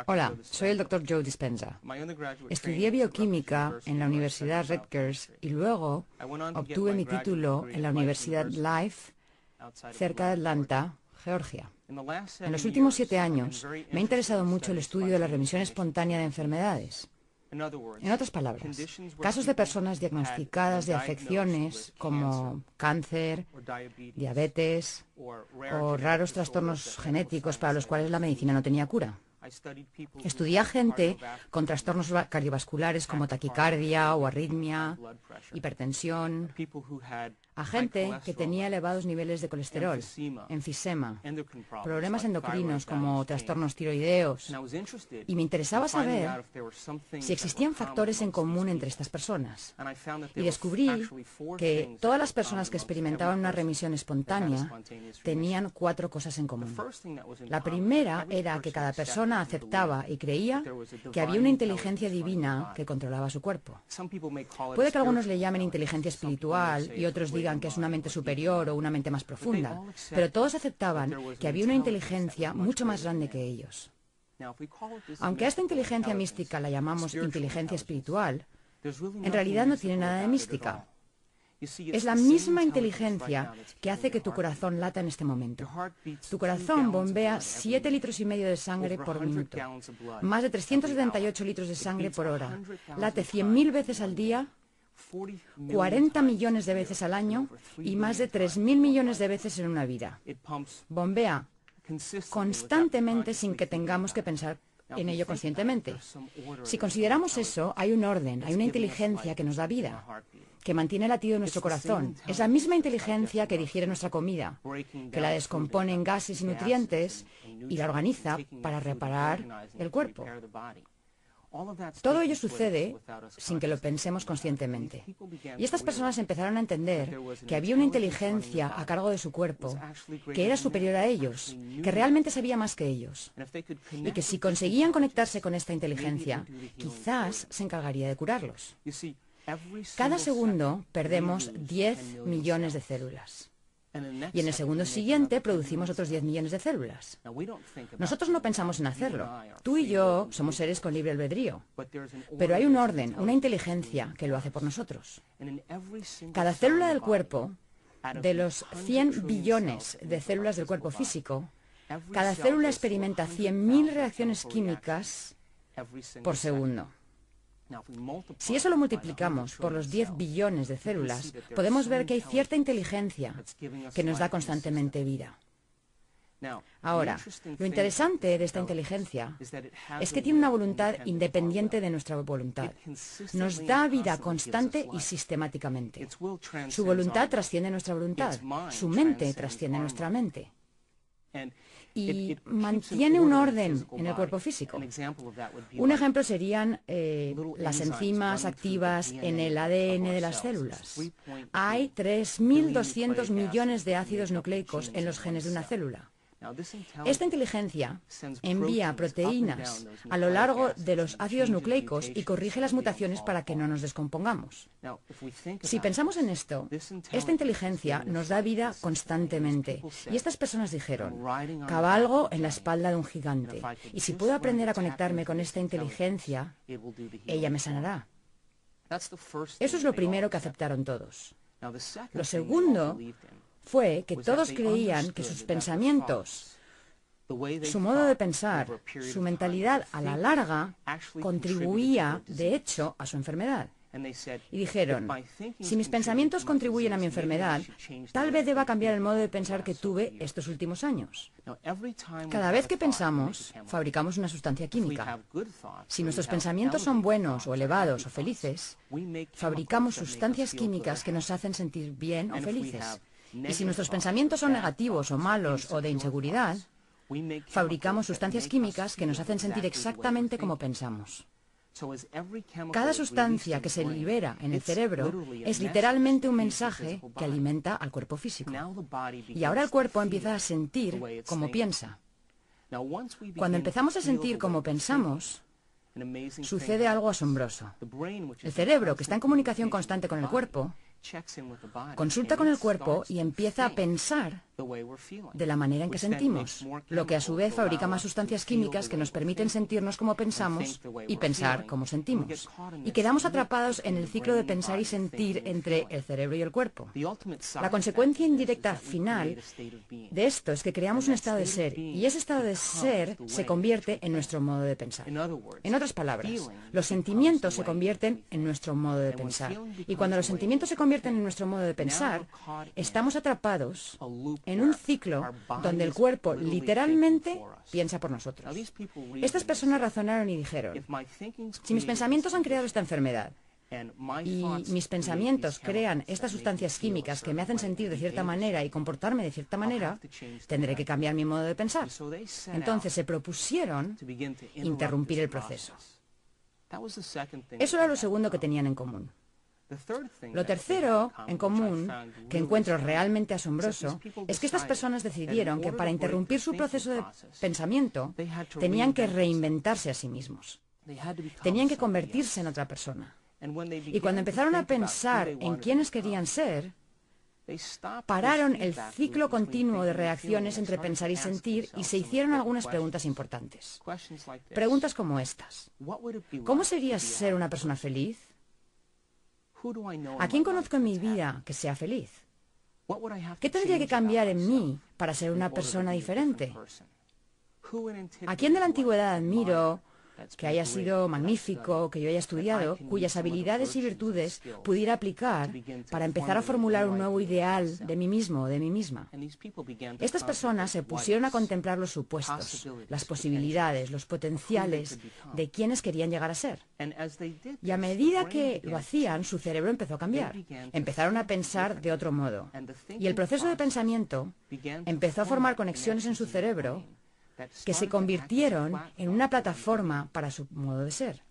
Hola, soy el Dr. Joe Dispenza. Estudié bioquímica en la Universidad Rutgers y luego obtuve mi título en la Universidad Life, cerca de Atlanta, Georgia. En los últimos 7 años me ha interesado mucho el estudio de la remisión espontánea de enfermedades. En otras palabras, casos de personas diagnosticadas de afecciones como cáncer, diabetes o raros trastornos genéticos para los cuales la medicina no tenía cura. Estudié a gente con trastornos cardiovasculares como taquicardia o arritmia, hipertensión, a gente que tenía elevados niveles de colesterol, enfisema, problemas endocrinos como trastornos tiroideos, y me interesaba saber si existían factores en común entre estas personas. Y descubrí que todas las personas que experimentaban una remisión espontánea tenían 4 cosas en común. La primera era que cada persona aceptaba y creía que había una inteligencia divina que controlaba su cuerpo. Puede que algunos le llamen inteligencia espiritual y otros digan que es una mente superior o una mente más profunda, pero todos aceptaban que había una inteligencia mucho más grande que ellos. Aunque a esta inteligencia mística la llamamos inteligencia espiritual, en realidad no tiene nada de mística. Es la misma inteligencia que hace que tu corazón lata en este momento. Tu corazón bombea 7,5 litros de sangre por minuto, más de 378 litros de sangre por hora, late 100.000 veces al día, 40 millones de veces al año y más de 3.000 millones de veces en una vida. Bombea constantemente sin que tengamos que pensar en ello conscientemente. Si consideramos eso, hay un orden, hay una inteligencia que nos da vida, que mantiene el latido de nuestro corazón. Es la misma inteligencia que digiere nuestra comida, que la descompone en gases y nutrientes y la organiza para reparar el cuerpo. Todo ello sucede sin que lo pensemos conscientemente. Y estas personas empezaron a entender que había una inteligencia a cargo de su cuerpo, que era superior a ellos, que realmente sabía más que ellos. Y que si conseguían conectarse con esta inteligencia, quizás se encargaría de curarlos. Cada segundo perdemos 10 millones de células. Y en el segundo siguiente producimos otros 10 millones de células. Nosotros no pensamos en hacerlo. Tú y yo somos seres con libre albedrío. Pero hay un orden, una inteligencia que lo hace por nosotros. Cada célula del cuerpo, de los 100 billones de células del cuerpo físico, cada célula experimenta 100.000 reacciones químicas por segundo. Si eso lo multiplicamos por los 10 billones de células, podemos ver que hay cierta inteligencia que nos da constantemente vida. Ahora, lo interesante de esta inteligencia es que tiene una voluntad independiente de nuestra voluntad. Nos da vida constante y sistemáticamente. Su voluntad trasciende nuestra voluntad. Su mente trasciende nuestra mente. Y mantiene un orden en el cuerpo físico. Un ejemplo serían las enzimas activas en el ADN de las células. Hay 3.200 millones de ácidos nucleicos en los genes de una célula. Esta inteligencia envía proteínas a lo largo de los ácidos nucleicos y corrige las mutaciones para que no nos descompongamos. Si pensamos en esto, esta inteligencia nos da vida constantemente. Y estas personas dijeron, cabalgo en la espalda de un gigante, y si puedo aprender a conectarme con esta inteligencia, ella me sanará. Eso es lo primero que aceptaron todos. Lo segundo fue que todos creían que sus pensamientos, su modo de pensar, su mentalidad a la larga contribuía, de hecho, a su enfermedad. Y dijeron, si mis pensamientos contribuyen a mi enfermedad, tal vez deba cambiar el modo de pensar que tuve estos últimos años. Cada vez que pensamos, fabricamos una sustancia química. Si nuestros pensamientos son buenos o elevados o felices, fabricamos sustancias químicas que nos hacen sentir bien o felices. Y si nuestros pensamientos son negativos o malos o de inseguridad, fabricamos sustancias químicas que nos hacen sentir exactamente como pensamos. Cada sustancia que se libera en el cerebro es literalmente un mensaje que alimenta al cuerpo físico. Y ahora el cuerpo empieza a sentir como piensa. Cuando empezamos a sentir como pensamos, sucede algo asombroso. El cerebro, que está en comunicación constante con el cuerpo, consulta con el cuerpo y empieza a pensar de la manera en que sentimos, lo que a su vez fabrica más sustancias químicas que nos permiten sentirnos como pensamos y pensar como sentimos. Y quedamos atrapados en el ciclo de pensar y sentir entre el cerebro y el cuerpo. La consecuencia indirecta final de esto es que creamos un estado de ser, y ese estado de ser se convierte en nuestro modo de pensar. En otras palabras, los sentimientos se convierten en nuestro modo de pensar. Y cuando los sentimientos se convierten en nuestro modo de pensar, estamos atrapados en un ciclo donde el cuerpo literalmente piensa por nosotros. Estas personas razonaron y dijeron: si mis pensamientos han creado esta enfermedad y mis pensamientos crean estas sustancias químicas que me hacen sentir de cierta manera y comportarme de cierta manera, tendré que cambiar mi modo de pensar. Entonces se propusieron interrumpir el proceso. Eso era lo segundo que tenían en común. Lo tercero en común, que encuentro realmente asombroso, es que estas personas decidieron que para interrumpir su proceso de pensamiento tenían que reinventarse a sí mismos. Tenían que convertirse en otra persona. Y cuando empezaron a pensar en quiénes querían ser, pararon el ciclo continuo de reacciones entre pensar y sentir y se hicieron algunas preguntas importantes. Preguntas como estas: ¿cómo sería ser una persona feliz? ¿A quién conozco en mi vida que sea feliz? ¿Qué tendría que cambiar en mí para ser una persona diferente? ¿A quién de la antigüedad admiro, que haya sido magnífico, que yo haya estudiado, cuyas habilidades y virtudes pudiera aplicar para empezar a formular un nuevo ideal de mí mismo o de mí misma? Estas personas se pusieron a contemplar los supuestos, las posibilidades, los potenciales de quienes querían llegar a ser. Y a medida que lo hacían, su cerebro empezó a cambiar. Empezaron a pensar de otro modo. Y el proceso de pensamiento empezó a formar conexiones en su cerebro que se convirtieron en una plataforma para su modo de ser.